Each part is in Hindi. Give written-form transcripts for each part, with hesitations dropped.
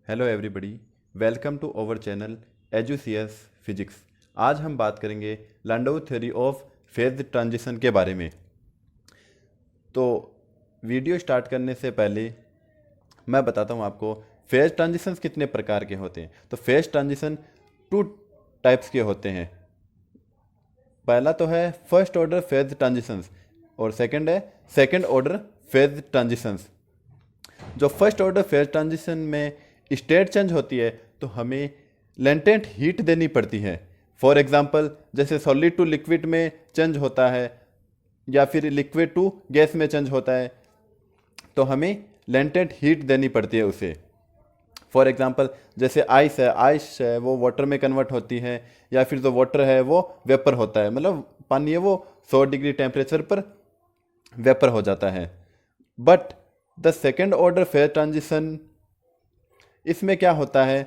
Hello everybody, welcome to our channel एजुसीएस फिजिक्स। आज हम बात करेंगे Landau theory of phase transition के बारे में। तो वीडियो स्टार्ट करने से पहले मैं बताता हूँ आपको फेज ट्रांजिशंस कितने प्रकार के होते हैं। तो फेज ट्रांजिशन टू टाइप्स के होते हैं। पहला तो है फर्स्ट ऑर्डर फेज ट्रांजिशंस और सेकंड है सेकंड ऑर्डर फेज ट्रांजिशंस। जो फर्स्ट ऑर्डर फेज ट्रांजिशन में स्टेट चेंज होती है तो हमें लेंटेंट हीट देनी पड़ती है। फॉर एग्जांपल जैसे सॉलिड टू लिक्विड में चेंज होता है या फिर लिक्विड टू गैस में चेंज होता है तो हमें लेंटेंट हीट देनी पड़ती है उसे। फॉर एग्जांपल जैसे आइस है वो वाटर में कन्वर्ट होती है या फिर जो वाटर है वो वेपर होता है, मतलब पानी है वो 100 डिग्री टेम्परेचर पर वेपर हो जाता है। But the second order phase transition, इसमें क्या होता है,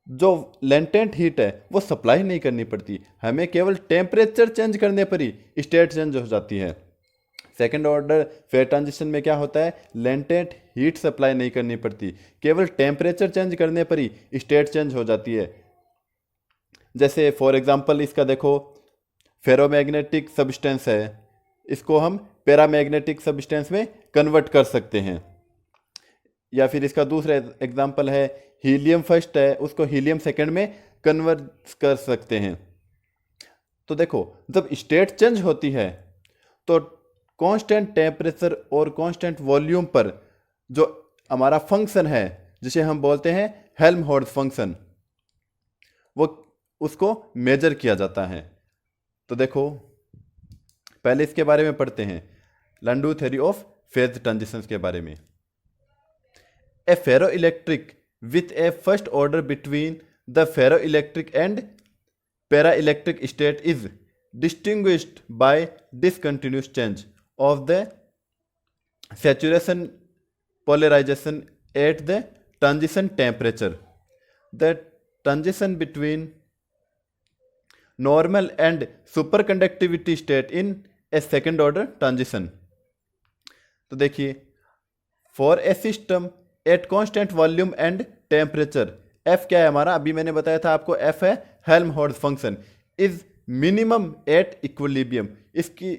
जो लेंटेंट हीट है वो सप्लाई नहीं करनी पड़ती, हमें केवल टेम्परेचर चेंज करने पर ही स्टेट चेंज हो जाती है। सेकेंड ऑर्डर फेज ट्रांजिशन में क्या होता है, लेंटेंट हीट सप्लाई नहीं करनी पड़ती, केवल टेम्परेचर चेंज करने पर ही स्टेट चेंज हो जाती है। जैसे फॉर एग्जांपल इसका देखो, फेरोमैग्नेटिक सब्सटेंस है, इसको हम पैरामैग्नेटिक सब्सटेंस में कन्वर्ट कर सकते हैं। या फिर इसका दूसरा एग्जांपल है हीलियम फर्स्ट है, उसको हीलियम सेकेंड में कन्वर्ट कर सकते हैं। तो देखो जब स्टेट चेंज होती है तो कांस्टेंट टेम्परेचर और कांस्टेंट वॉल्यूम पर जो हमारा फंक्शन है जिसे हम बोलते हैं हेल्महोल्ट्ज फंक्शन, वो उसको मेजर किया जाता है। तो देखो पहले इसके बारे में पढ़ते हैं, लैंडौ थ्योरी ऑफ फेज ट्रांजिशंस के बारे में। A ferroelectric with a first order between the ferroelectric and paraelectric state is distinguished by discontinuous change of the saturation polarization at the transition temperature. The transition between normal and superconductivity state in a second order transition. तो देखिए, for a system at constant volume and temperature, F क्या है हमारा, अभी मैंने बताया था आपको, एफ है Helmholtz function, is minimum at equilibrium. इसकी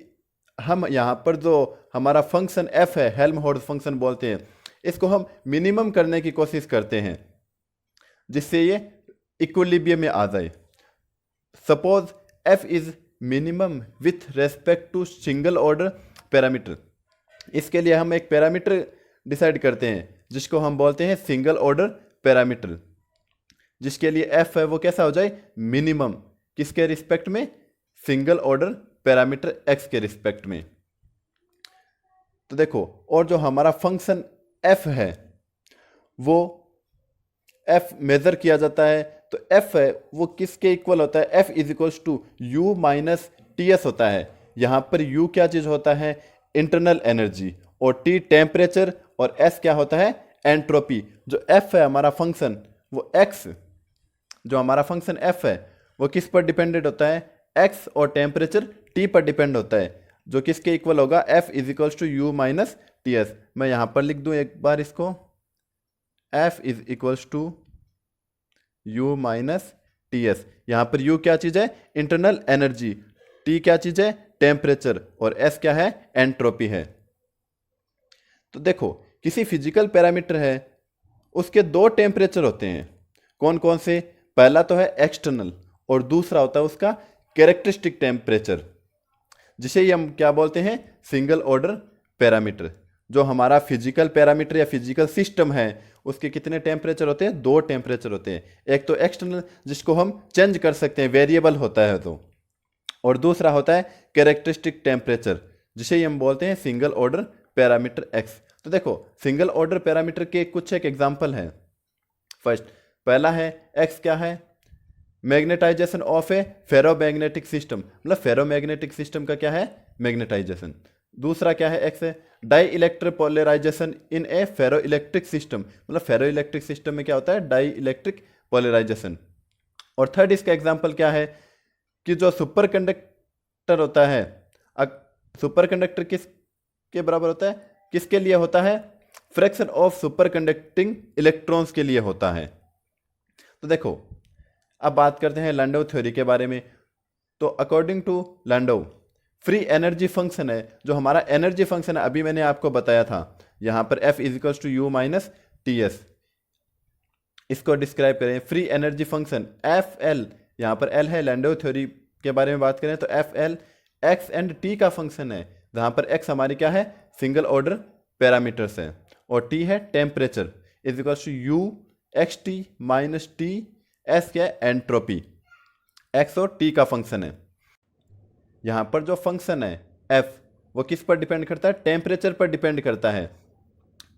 हम यहाँ पर जो हमारा फंक्शन एफ है हेल्महोल्ट्ज फंक्शन बोलते हैं, इसको हम मिनिमम करने की कोशिश करते हैं जिससे ये इक्विलिब्रियम में आ जाए। Suppose F is minimum with respect to single order parameter. इसके लिए हम एक पैरामीटर डिसाइड करते हैं जिसको हम बोलते हैं सिंगल ऑर्डर पैरामीटर, जिसके लिए एफ है वो कैसा हो जाए, मिनिमम, किसके रिस्पेक्ट में, सिंगल ऑर्डर पैरामीटर एक्स के रिस्पेक्ट में। तो देखो, और जो हमारा फंक्शन एफ है वो एफ मेजर किया जाता है, तो एफ है वो किसके इक्वल होता है, F is equals to U minus T S होता है। यहां पर यू क्या चीज होता है, इंटरनल एनर्जी, और टी टेम्परेचर, और एस क्या होता है, एंट्रोपी। जो एफ है हमारा फंक्शन, वो एक्स, जो हमारा फंक्शन एफ है वो किस पर डिपेंडेंट होता है, एक्स, और टेम्परेचर टी पर डिपेंड होता है, जो किसके इक्वल होगा, F is equals to U minus T S. मैं यहां पर लिख दूं एक बार इसको, F is equals to U minus T S. यहां पर यू क्या चीज है, इंटरनल एनर्जी, टी क्या चीज है, टेम्परेचर, और एस क्या है, एंट्रोपी है। तो देखो किसी फिजिकल पैरामीटर है उसके दो टेम्परेचर होते हैं, कौन कौन से, पहला तो है एक्सटर्नल और दूसरा होता है उसका कैरेक्टरिस्टिक टेम्परेचर, जिसे हम क्या बोलते हैं, सिंगल ऑर्डर पैरामीटर। जो हमारा फिजिकल पैरामीटर या फिजिकल सिस्टम है उसके कितने टेम्परेचर होते हैं, दो टेम्परेचर होते हैं, एक तो एक्सटर्नल जिसको हम चेंज कर सकते हैं, वेरिएबल होता है तो, और दूसरा होता है कैरेक्टरिस्टिक टेम्परेचर जिसे हम बोलते हैं सिंगल ऑर्डर पैरामीटर एक्स। तो देखो सिंगल ऑर्डर पैरामीटर के कुछ एक एग्जांपल हैं। फर्स्ट, पहला है एक्स क्या है, magnetisation of a ferromagnetic system, मतलब फेरोमैग्नेटिक सिस्टम का क्या है, मैग्नेटाइजेशन। दूसरा क्या है, एक्स है dielectric polarisation in a ferroelectric system, मतलब फेरो इलेक्ट्रिक सिस्टम में क्या होता है, डाई इलेक्ट्रिक पोलराइजेशन। और थर्ड इसका एग्जांपल क्या है कि जो सुपर कंडक्टर होता है, सुपर कंडक्टर किसके बराबर होता है, किसके लिए होता है, fraction of super conducting electrons के लिए होता है। तो देखो, अब बात करते हैं लैंडो थ्योरी के बारे में। तो according to Landau, free energy function है, जो हमारा एनर्जी फंक्शन है अभी मैंने आपको बताया था, यहाँ पर F is to U minus TS, इसको डिस्क्राइब करें फ्री एनर्जी फंक्शन FL, यहाँ पर L है, लैंडो थ्योरी के बारे में बात करें तो FL x एंड t का फंक्शन है, जहाँ पर x हमारी क्या है, सिंगल ऑर्डर पैरामीटर्स है, और t है temperature, is equal to U X T minus T, S क्या है, एंट्रोपी, x और t का फंक्शन है। यहाँ पर जो फंक्शन है f, वो किस पर डिपेंड करता है, टेम्परेचर पर डिपेंड करता है,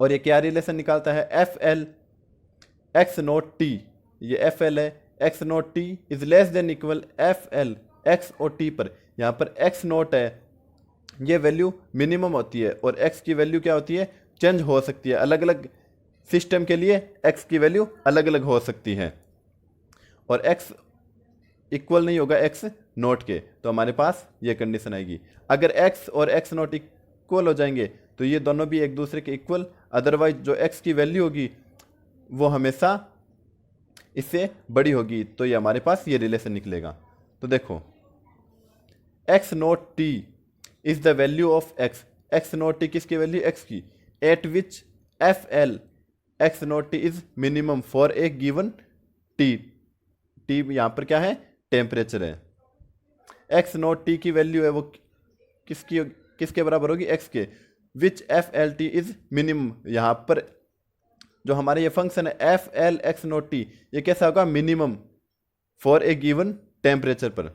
और ये क्या रिलेशन निकालता है, FL x नोट t, ये FL है, x note t is less than equal FL x और t पर। यहाँ पर x नोट है, ये वैल्यू मिनिमम होती है, और x की वैल्यू क्या होती है, चेंज हो सकती है, अलग अलग सिस्टम के लिए x की वैल्यू अलग अलग हो सकती है, और x इक्वल नहीं होगा x नोट के, तो हमारे पास ये कंडीशन आएगी। अगर x और x नोट इक्वल हो जाएंगे तो ये दोनों भी एक दूसरे के इक्वल, अदरवाइज जो x की वैल्यू होगी वो हमेशा इससे बड़ी होगी, तो ये हमारे पास ये रिलेशन निकलेगा। तो देखो, x note t is the value of x, x note t किसकी वैल्यू, x की, eight which FL x note t is minimum for a given t, t यहाँ पर क्या है, टेम्परेचर है। x नोट t की वैल्यू है वो किसके बराबर होगी, x के, विच FL t इज मिनिमम, यहाँ पर जो हमारे ये फंक्शन है FL x नोट t, ये कैसा होगा, minimum for a given temperature पर।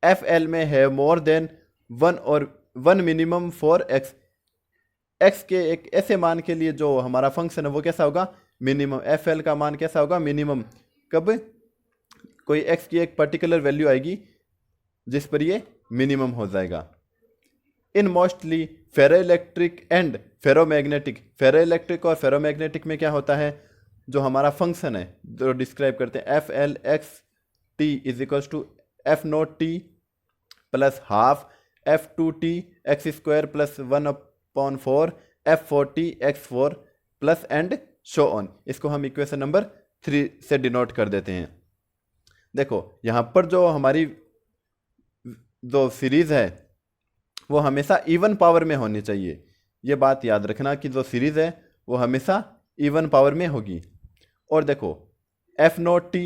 FL में है मोर देन वन और one minimum for x, x के एक ऐसे मान के लिए जो हमारा फंक्शन है वो कैसा होगा, मिनिमम, FL का मान कैसा होगा, मिनिमम, कब, कोई x की एक पर्टिकुलर वैल्यू आएगी जिस पर ये मिनिमम हो जाएगा। इन mostly ferroelectric and ferromagnetic, ferroelectric और फेरोमैग्नेटिक में क्या होता है, जो हमारा फंक्शन है जो डिस्क्राइब करते हैं FL x t is equals to F nought t plus half F2t x square plus 1/4 F4t x4 plus and so on. इसको हम इक्वेशन नंबर 3 से डिनोट कर देते हैं। देखो, यहाँ पर जो हमारी जो सीरीज है वो हमेशा इवन पावर में होनी चाहिए, ये बात याद रखना कि जो सीरीज है वो हमेशा इवन पावर में होगी। और देखो, F nought t,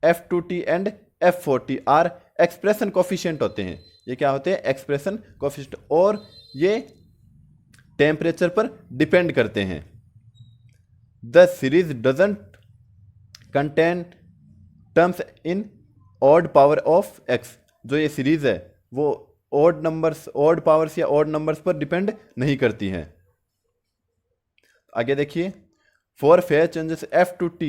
F2t and F4t are expression coefficient होते हैं, ये क्या होते हैं, एक्सप्रेशन कोफिशिएंट, और ये टेम्परेचर पर डिपेंड करते हैं। The series doesn't contain terms in odd power of x, जो ये सीरीज है वो ऑड नंबर्स, ऑड पावर्स या ऑड नंबर्स पर डिपेंड नहीं करती हैं। आगे देखिए, for fair changes F2t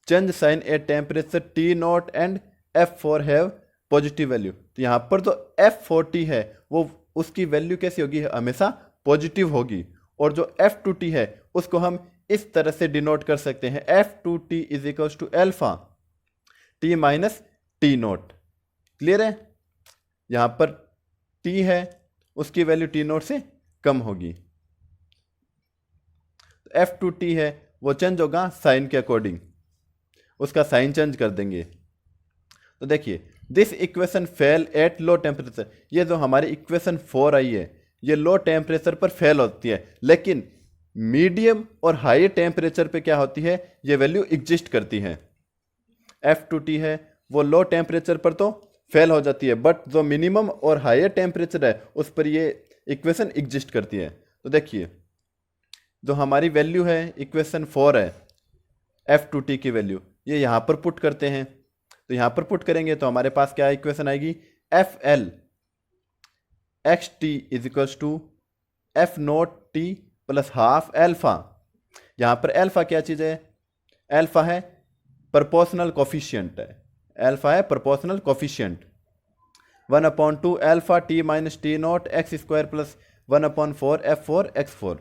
change sign a temperature T not and F4 have positive value. तो यहाँ पर जो F4t है वो उसकी वैल्यू कैसी होगी, हमेशा पॉजिटिव होगी, और जो F2t है उसको हम इस तरह से डिनोट कर सकते हैं, F2t is equals to alpha T minus T nought. Clear है, यहाँ पर T है उसकी वैल्यू T नोट से कम होगी, तो F2t है वो चेंज होगा साइन के अकॉर्डिंग, उसका साइन चेंज कर देंगे। तो देखिए, this equation fail at low temperature, ये जो हमारी इक्वेशन 4 आई है ये लो टेम्परेचर पर फेल होती है, लेकिन मीडियम और हाई टेम्परेचर पे क्या होती है, ये वैल्यू एग्जिस्ट करती है। F2t है वो लो टेम्परेचर पर तो फेल हो जाती है, बट जो मिनिमम और हायर टेम्परेचर है उस पर ये इक्वेशन एग्जिस्ट करती है। तो देखिए, जो हमारी वैल्यू है इक्वेशन 4 है F2t की वैल्यू, ये यहाँ पर पुट करते हैं, तो यहाँ पर पुट करेंगे तो हमारे पास क्या इक्वेशन आएगी, FL x t is equals to F nought t plus half alpha. यहाँ पर एल्फा क्या चीज़ है, एल्फा है प्रोपोर्शनल कोफिशिएंट है, एल्फा है proportional coefficient, 1/2 alpha t minus T nought X square plus 1/4 F4 x4।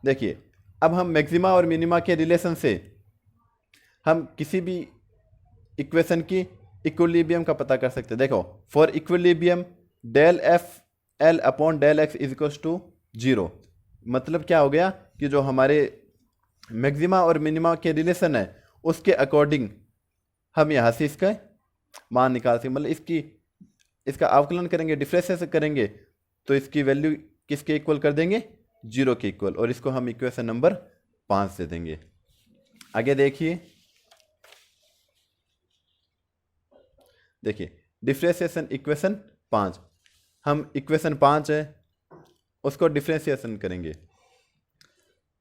देखिए, अब हम मैक्सिमा और मिनिमा के रिलेशन से हम किसी भी इक्वेशन की इक्विलिब्रियम का पता कर सकते हैं। देखो, for equilibrium del F L upon del X is equals to 0, मतलब क्या हो गया कि जो हमारे मैक्सिमा और मिनिमा के रिलेशन है उसके अकॉर्डिंग हम यहाँ से इसका मान निकाल सकते, मतलब इसका अवकलन करेंगे, डिफरेंशिएशन करेंगे, तो इसकी वैल्यू किसके इक्वल कर देंगे, 0 के इक्वल, और इसको हम इक्वेशन नंबर 5 दे देंगे। आगे देखिए डिफरेंशिएशन इक्वेशन 5, हम इक्वेशन 5 है उसको डिफरेंशिएशन करेंगे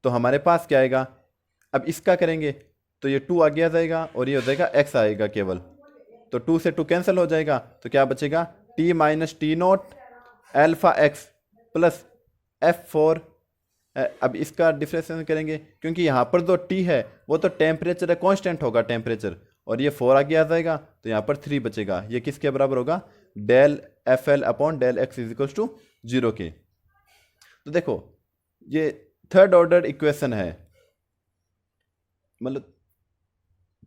तो हमारे पास क्या आएगा, अब इसका करेंगे तो ये 2 आगे आ जाएगा और ये हो जाएगा x आएगा केवल, तो 2 से 2 कैंसिल हो जाएगा, तो क्या बचेगा t minus T note alpha x plus f4। अब इसका डिफरेंशिएशन करेंगे क्योंकि यहाँ पर जो t है वो तो टेम्परेचर है, कांस्टेंट होगा टेम्परेचर, और ये 4 आगे आ जाएगा तो यहाँ पर 3 बचेगा, ये किसके बराबर होगा, del F L upon del X is equals to 0 के। तो देखो ये थर्ड ऑर्डर इक्वेशन है, मतलब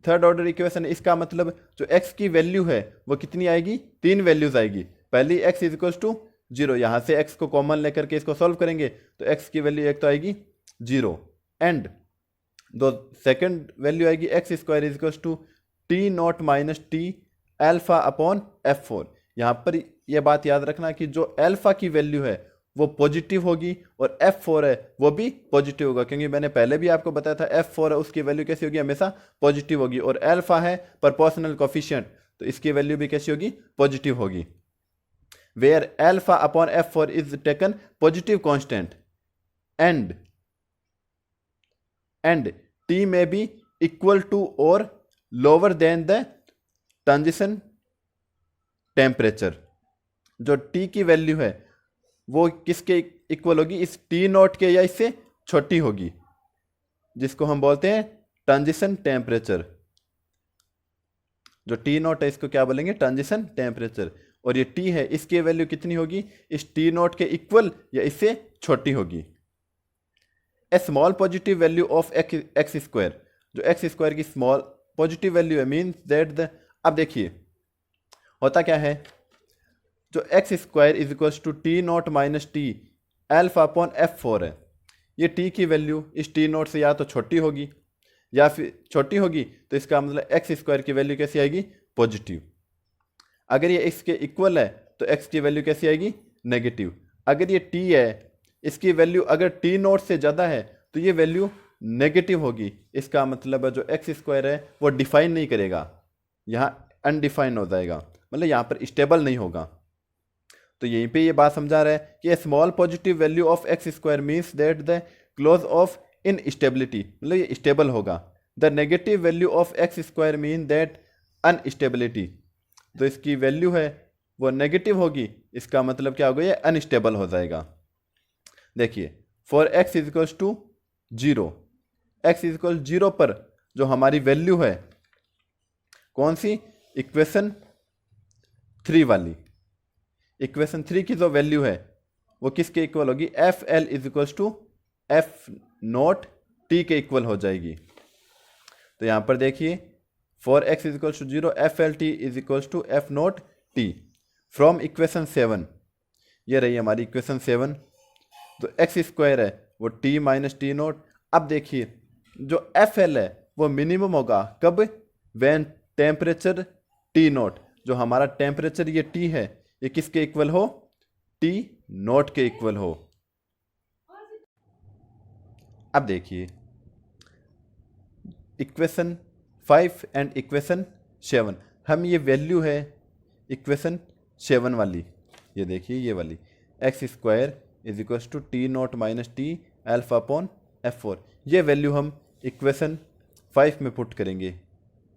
थर्ड ऑर्डर इक्वेशन है, इसका मतलब जो x की वैल्यू है वो कितनी आएगी, 3 वैल्यूज आएगी। पहली x इज इक्वल्स टू 0, यहाँ से x को कॉमन लेकर के इसको सॉल्व करेंगे तो x की वैल्यू एक तो आएगी 0, एंड दो सेकंड वैल्यू आएगी x square is equals to T not minus T alpha upon f4। यहाँ पर यह बात याद रखना कि जो अल्फा की वैल्यू है वो पॉजिटिव होगी और f4 है वो भी पॉजिटिव होगा, क्योंकि मैंने पहले भी आपको बताया था f4 है उसकी वैल्यू कैसी होगी, हमेशा पॉजिटिव होगी, और अल्फा है प्रोपोर्शनल कोफिशिएंट तो इसकी वैल्यू भी कैसी होगी, पॉजिटिव होगी। Where alpha upon f4 is taken positive constant and t may be equal to or lower than the transition temperature. जो t की वैल्यू है वो किसके इक्वल होगी, इस t नॉट के या इससे छोटी होगी, जिसको हम बोलते हैं ट्रांजिशन टेम्परेचर। जो t नॉट है इसको क्या बोलेंगे, ट्रांजिशन टेम्परेचर, और ये t है इसकी वैल्यू कितनी होगी, इस t नॉट के इक्वल या इससे छोटी होगी। A small positive value of x square, जो एक्स स्क्वायर की स्मॉल पॉजिटिव वैल्यू है मीन्स दैट द, अब देखिए होता क्या है, जो x square is equal to T not minus T alpha upon f4 है, ये t की वैल्यू इस टी नॉट से या तो छोटी होगी या फिर छोटी होगी, तो इसका मतलब एक्स स्क्वायर की वैल्यू कैसी आएगी, पॉजिटिव। अगर ये इसके इक्वल है तो x की वैल्यू कैसी आएगी, नेगेटिव। अगर ये t है इसकी वैल्यू अगर टी नॉट से ज़्यादा है तो ये वैल्यू नेगेटिव होगी, इसका मतलब है जो एक्स स्क्वायर है वो डिफाइन नहीं करेगा, यहाँ अनडिफाइन हो जाएगा, मतलब यहाँ पर स्टेबल नहीं होगा। तो यहीं पे ये बात समझा रहा है कि small positive value of x square means that the close of instability, मतलब ये स्टेबल होगा। The negative value of x square mean that instability, तो इसकी वैल्यू है वो नेगेटिव होगी, इसका मतलब क्या होगा, ये अनस्टेबल हो जाएगा। देखिए for x is equals to 0, x is equal 0 पर जो हमारी वैल्यू है कौन सी, इक्वेशन 3 वाली, इक्वेशन 3 की जो वैल्यू है वो किसके इक्वल होगी, F L is equals to F nought T के इक्वल हो जाएगी। तो यहाँ पर देखिए for x is equals to 0 F L T is equals to F nought T from equation 7, ये रही हमारी इक्वेशन 7। तो एक्स स्क्वायर है वो t माइनस टी नॉट। अब देखिए जो एफ एल है वो मिनिमम होगा कब, व्हेन टेम्परेचर टी नॉट, जो हमारा टेम्परेचर ये t है ये किसके इक्वल हो, t नॉट के इक्वल हो। अब देखिए इक्वेशन 5 एंड इक्वेशन 7, हम ये वैल्यू है इक्वेशन 7 वाली, ये देखिए ये वाली X square is equal to T not minus T alpha upon f4, ये वैल्यू हम इक्वेशन 5 में पुट करेंगे,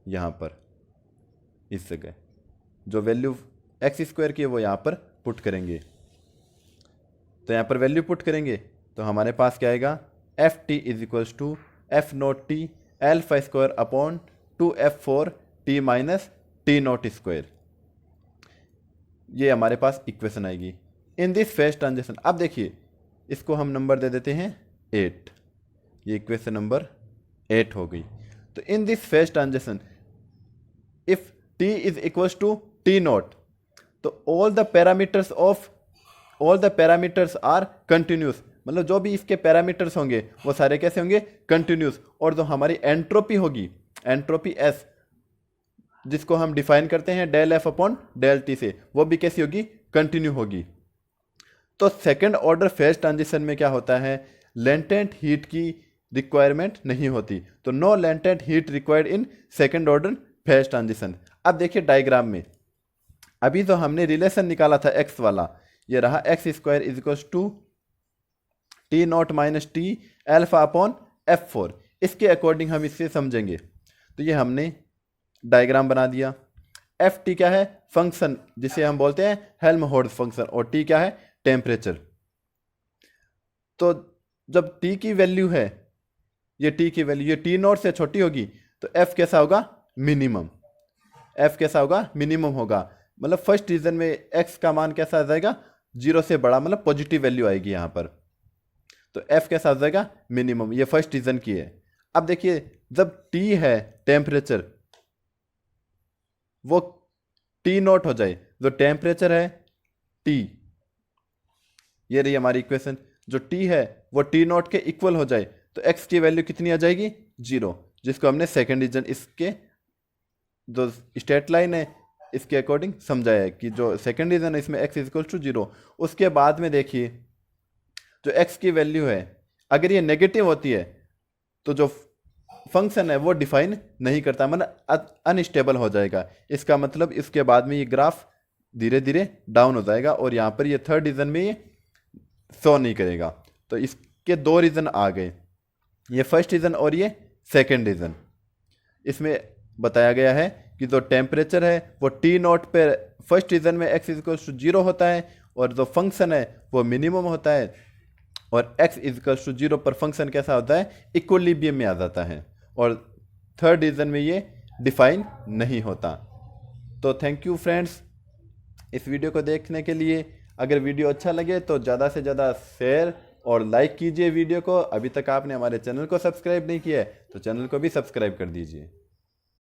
यहाँ पर इस जगह जो वैल्यू एक्स स्क्वायर की है वो यहाँ पर पुट करेंगे। तो यहाँ पर वैल्यू पुट करेंगे तो हमारे पास क्या आएगा, F T is equals to F nought T alpha square upon 2f4 T minus T nought square, ये हमारे पास इक्वेशन आएगी इन दिस फेज ट्रांजिशन। अब देखिए इसको हम नंबर दे देते हैं 8, ये इक्वेशन नंबर 8 हो गई। तो in this phase transition if t is equals to T not, तो all the parameters are continuous, मतलब जो भी इसके पैरामीटर्स होंगे वो सारे कैसे होंगे, कंटिन्यूस। और जो हमारी एंट्रोपी होगी, एंट्रोपी S, जिसको हम डिफाइन करते हैं del F upon del T से, वो भी कैसी होगी, कंटिन्यू होगी। तो सेकंड ऑर्डर फेज ट्रांजिशन में क्या होता है, लेंटेंट हीट की रिक्वायरमेंट नहीं होती, तो no latent heat required in second order phase transition. अब देखिए डायग्राम में, अभी तो हमने रिलेशन निकाला था एक्स वाला, ये रहा X square is equal to T not minus T alpha upon F4, इसके अकॉर्डिंग हम इससे समझेंगे। तो ये हमने डायग्राम बना दिया। एफ टी क्या है, फंक्शन जिसे हम बोलते हैं हेल्महोल्ट्ज फंक्शन, और टी क्या है, टेम्परेचर। तो जब टी की वैल्यू है, ये टी की वैल्यू ये टी नॉट से छोटी होगी, तो एफ कैसा होगा, मिनिमम। एफ कैसा होगा, मिनिमम होगा। मतलब फर्स्ट रीजन में एक्स का मान कैसा आ जाएगा, 0 से बड़ा, मतलब पॉजिटिव वैल्यू आएगी यहाँ पर। तो एफ कैसा आ जाएगा, मिनिमम। ये फर्स्ट रीजन की है। अब देखिए जब टी है टेम्परेचर, वो टी नॉट हो जाए, जो टेम्परेचर है टी, ये रही हमारी इक्वेशन, जो टी है वो टी नॉट के इक्वल हो जाए, तो एक्स की वैल्यू कितनी आ जाएगी, 0, जिसको हमने सेकेंड रीजन इसके जो स्ट्रेट लाइन है इसके अकॉर्डिंग समझाया है कि जो सेकेंड रीजन है इसमें एक्स इक्वल टू 0। उसके बाद में देखिए जो एक्स की वैल्यू है, अगर ये नेगेटिव होती है तो जो फंक्शन है वो डिफाइन नहीं करता, मतलब अनस्टेबल हो जाएगा। इसका मतलब इसके बाद में ये ग्राफ धीरे धीरे डाउन हो जाएगा, और यहाँ पर ये थर्ड रीजन में ये शो नहीं करेगा। तो इसके 2 रीजन आ गए, ये फर्स्ट रीजन और ये सेकेंड रीजन। इसमें बताया गया है कि जो टेम्परेचर है वो टी नॉट पे फर्स्ट रीजन में एक्स इक्वल टू 0 होता है, और जो फंक्शन है वो मिनिमम होता है, और x इक्वल टू 0 पर फंक्शन कैसा होता है, इक्विलिब्रियम में आ जाता है, और थर्ड रीजन में ये डिफाइन नहीं होता। तो थैंक यू फ्रेंड्स इस वीडियो को देखने के लिए। अगर वीडियो अच्छा लगे तो ज़्यादा से ज़्यादा शेयर और लाइक कीजिए वीडियो को। अभी तक आपने हमारे चैनल को सब्सक्राइब नहीं किया है तो चैनल को भी सब्सक्राइब कर दीजिए।